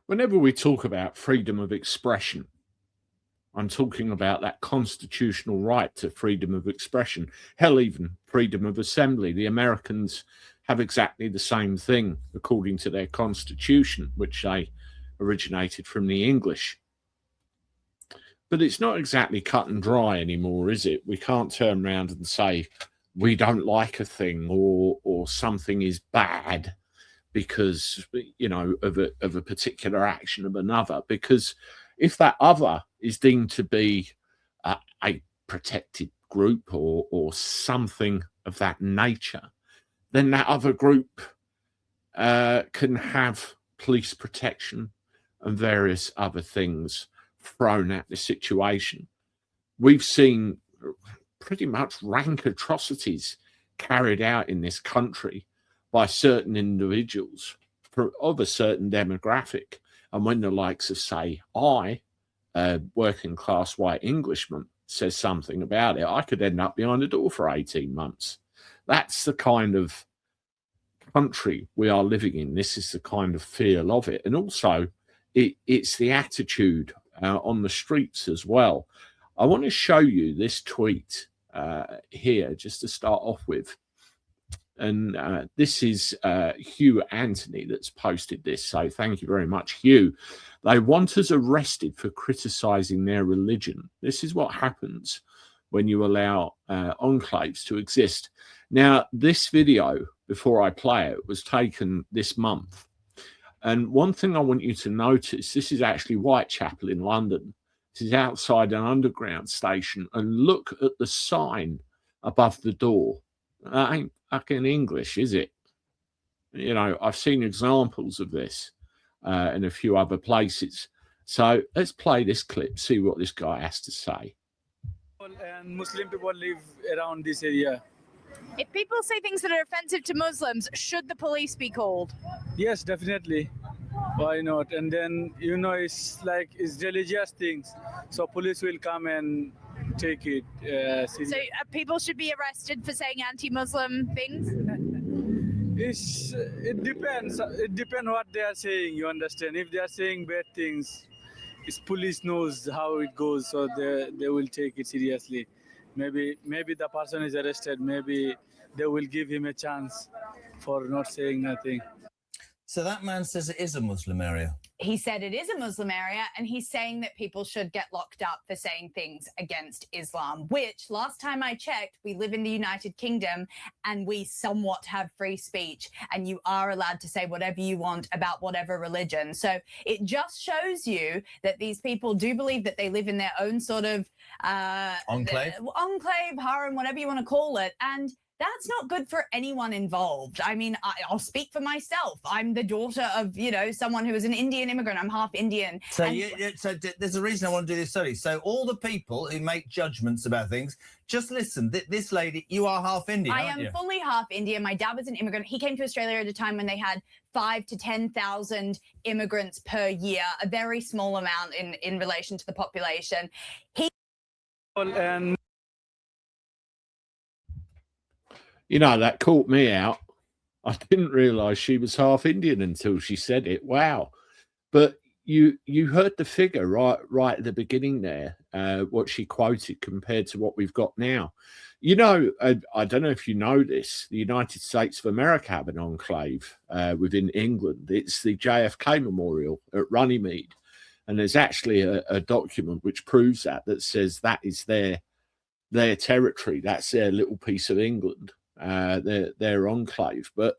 Whenever we talk about freedom of expression, I'm talking about that constitutional right to freedom of expression, hell, even freedom of assembly. The Americans have exactly the same thing according to their constitution, which they originated from the English. But it's not exactly cut and dry anymore, is it? We can't turn around and say we don't like a thing or something is bad because, you know, of a particular action of another. Because if that other is deemed to be a protected group or something of that nature, then that other group can have police protection and various other things thrown at the situation. We've seen pretty much rank atrocities carried out in this country by certain individuals of a certain demographic. And when the likes of, say, I, a working class white Englishman, says something about it, I could end up behind a door for 18 months. That's the kind of country we are living in. This is the kind of feel of it. And also, it's the attitude on the streets as well. I want to show you this tweet here just to start off with. And this is Hugh Anthony that's posted this. So thank you very much, Hugh. They want us arrested for criticizing their religion. This is what happens when you allow enclaves to exist. Now, this video, before I play it, was taken this month. And one thing I want you to notice, this is actually Whitechapel in London. This is outside an underground station. And look at the sign above the door. That ain't fucking English, is it? You know, I've seen examples of this in a few other places. So let's play this clip, see what this guy has to say. And Muslim people live around this area. If people say things that are offensive to Muslims, should the police be called? Yes, definitely. Why not? And then, you know, it's like it's religious things. So police will come and take it. So people should be arrested for saying anti-Muslim things? It depends. It depends what they are saying, you understand. If they are saying bad things, police knows how it goes, so they will take it seriously. Maybe the person is arrested. Maybe they will give him a chance for not saying nothing. So that man says it is a Muslim area. He said it is a Muslim area, and he's saying that people should get locked up for saying things against Islam, which, last time I checked, we live in the United Kingdom and we somewhat have free speech, and you are allowed to say whatever you want about whatever religion. So it just shows you that these people do believe that they live in their own sort of enclave, harem, whatever you want to call it. And that's not good for anyone involved. I mean, I'll speak for myself. I'm the daughter of, you know, someone who is an Indian immigrant. I'm half Indian. So, so there's a reason I want to do this study. So all the people who make judgments about things, just listen. This lady, you are half Indian, aren't you? I am fully half Indian. My dad was an immigrant. He came to Australia at a time when they had 5,000 to 10,000 immigrants per year, a very small amount in relation to the population. You know, that caught me out. I didn't realise she was half Indian until she said it. Wow. But you heard the figure right at the beginning there, what she quoted compared to what we've got now. You know, I don't know if you know this, the United States of America have an enclave within England. It's the JFK Memorial at Runnymede. And there's actually a document which proves that says that is their territory. That's their little piece of England. Their enclave. But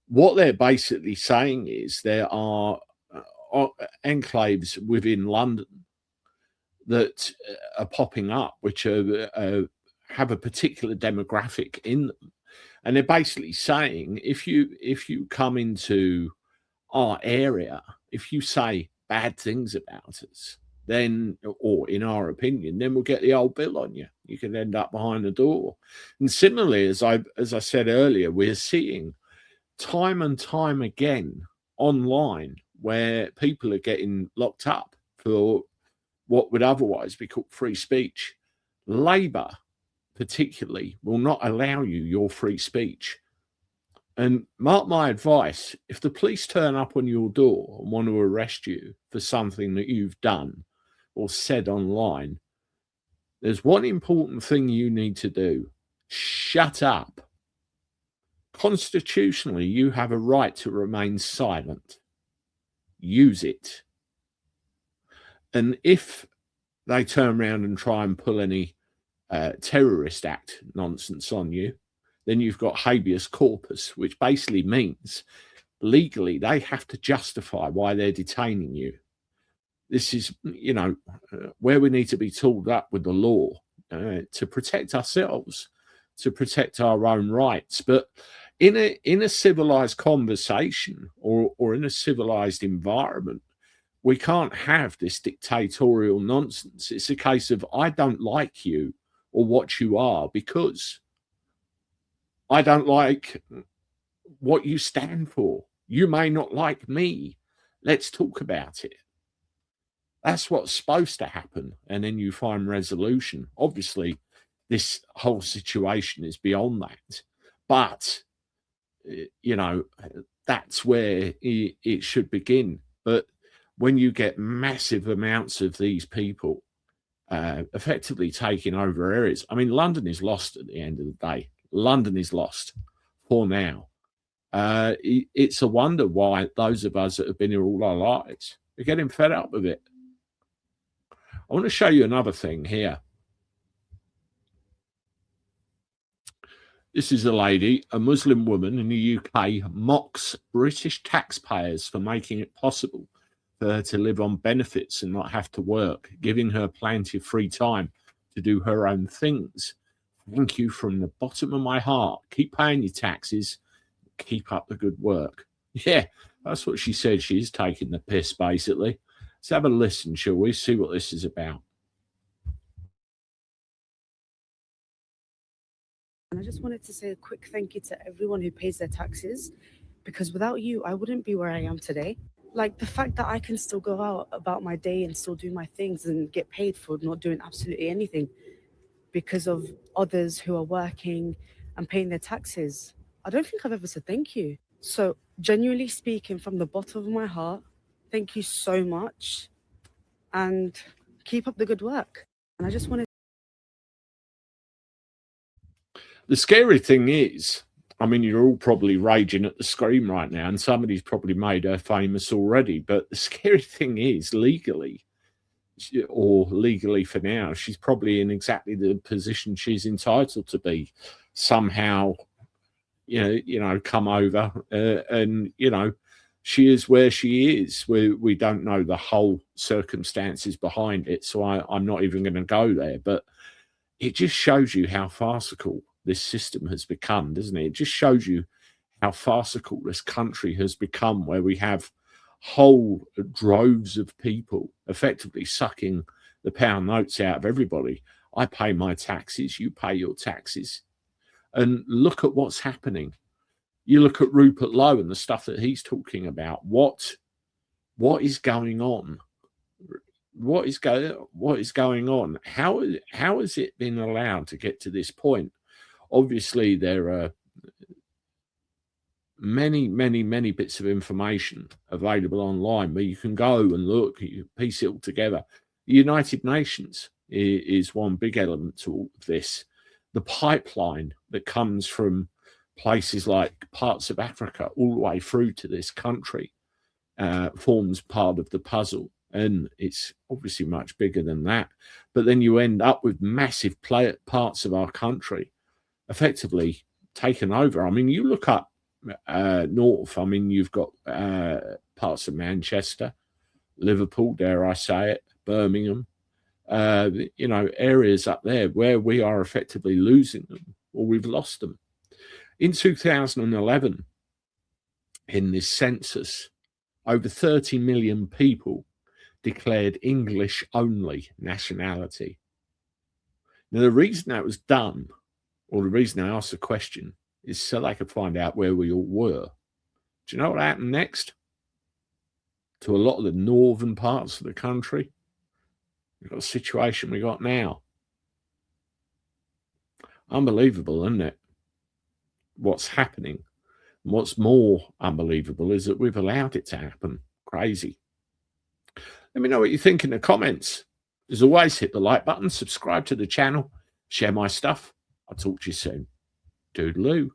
what they're basically saying is there are enclaves within London that are popping up, which have a particular demographic in them, and they're basically saying if you come into our area, if you say bad things about us, then, or in our opinion, then we'll get the old bill on you. You can end up behind the door. And similarly, as I said earlier, we're seeing time and time again online where people are getting locked up for what would otherwise be called free speech. Labour, particularly, will not allow you your free speech. And mark my advice, if the police turn up on your door and want to arrest you for something that you've done or said online, there's one important thing you need to do. Shut up. Constitutionally, you have a right to remain silent. Use it. And if they turn around and try and pull any terrorist act nonsense on you, then you've got habeas corpus, which basically means legally they have to justify why they're detaining you. This is, where we need to be tooled up with the law to protect ourselves, to protect our own rights. But in a civilized conversation or in a civilized environment, we can't have this dictatorial nonsense. It's a case of, I don't like you or what you are because I don't like what you stand for. You may not like me. Let's talk about it. That's what's supposed to happen. And then you find resolution. Obviously, this whole situation is beyond that. But, that's where it should begin. But when you get massive amounts of these people effectively taking over areas, I mean, London is lost at the end of the day. London is lost for now. It's a wonder why those of us that have been here all our lives are getting fed up with it. I want to show you another thing here. This is a lady, a Muslim woman in the UK, mocks British taxpayers for making it possible for her to live on benefits and not have to work, giving her plenty of free time to do her own things. Thank you from the bottom of my heart. Keep paying your taxes. Keep up the good work. Yeah, that's what she said. She's taking the piss, basically. Let's have a listen, shall we? See what this is about. And I just wanted to say a quick thank you to everyone who pays their taxes, because without you, I wouldn't be where I am today. Like the fact that I can still go out about my day and still do my things and get paid for not doing absolutely anything because of others who are working and paying their taxes. I don't think I've ever said thank you. So genuinely speaking from the bottom of my heart, thank you so much and keep up the good work. And I just wanted. The scary thing is, I mean, you're all probably raging at the screen right now, and somebody's probably made her famous already. But the scary thing is, legally for now, she's probably in exactly the position she's entitled to be. Somehow, come over and she is where she is. We don't know the whole circumstances behind it, so I'm not even going to go there. But it just shows you how farcical this system has become, doesn't it? It just shows you how farcical this country has become, where we have whole droves of people effectively sucking the pound notes out of everybody. I pay my taxes, you pay your taxes. And look at what's happening. You look at Rupert Lowe and the stuff that he's talking about. What is going on? What is going on? How has it been allowed to get to this point? Obviously, there are many bits of information available online where you can go and look, you piece it all together. The United Nations is one big element to all of this. The pipeline that comes from places like parts of Africa all the way through to this country forms part of the puzzle. And it's obviously much bigger than that. But then you end up with massive parts of our country effectively taken over. I mean, you look up north, I mean, you've got parts of Manchester, Liverpool, dare I say it, Birmingham, areas up there where we are effectively losing them, or we've lost them. In 2011, in this census, over 30 million people declared English only nationality. Now, the reason that was done, or the reason I asked the question, is so they could find out where we all were. Do you know what happened next? To a lot of the northern parts of the country, we've got a situation we got now. Unbelievable, isn't it? What's happening? And what's more unbelievable is that we've allowed it to happen. Crazy. Let me know what you think in the comments. As always, hit the like button, subscribe to the channel, share my stuff. I'll talk to you soon. Toodaloo.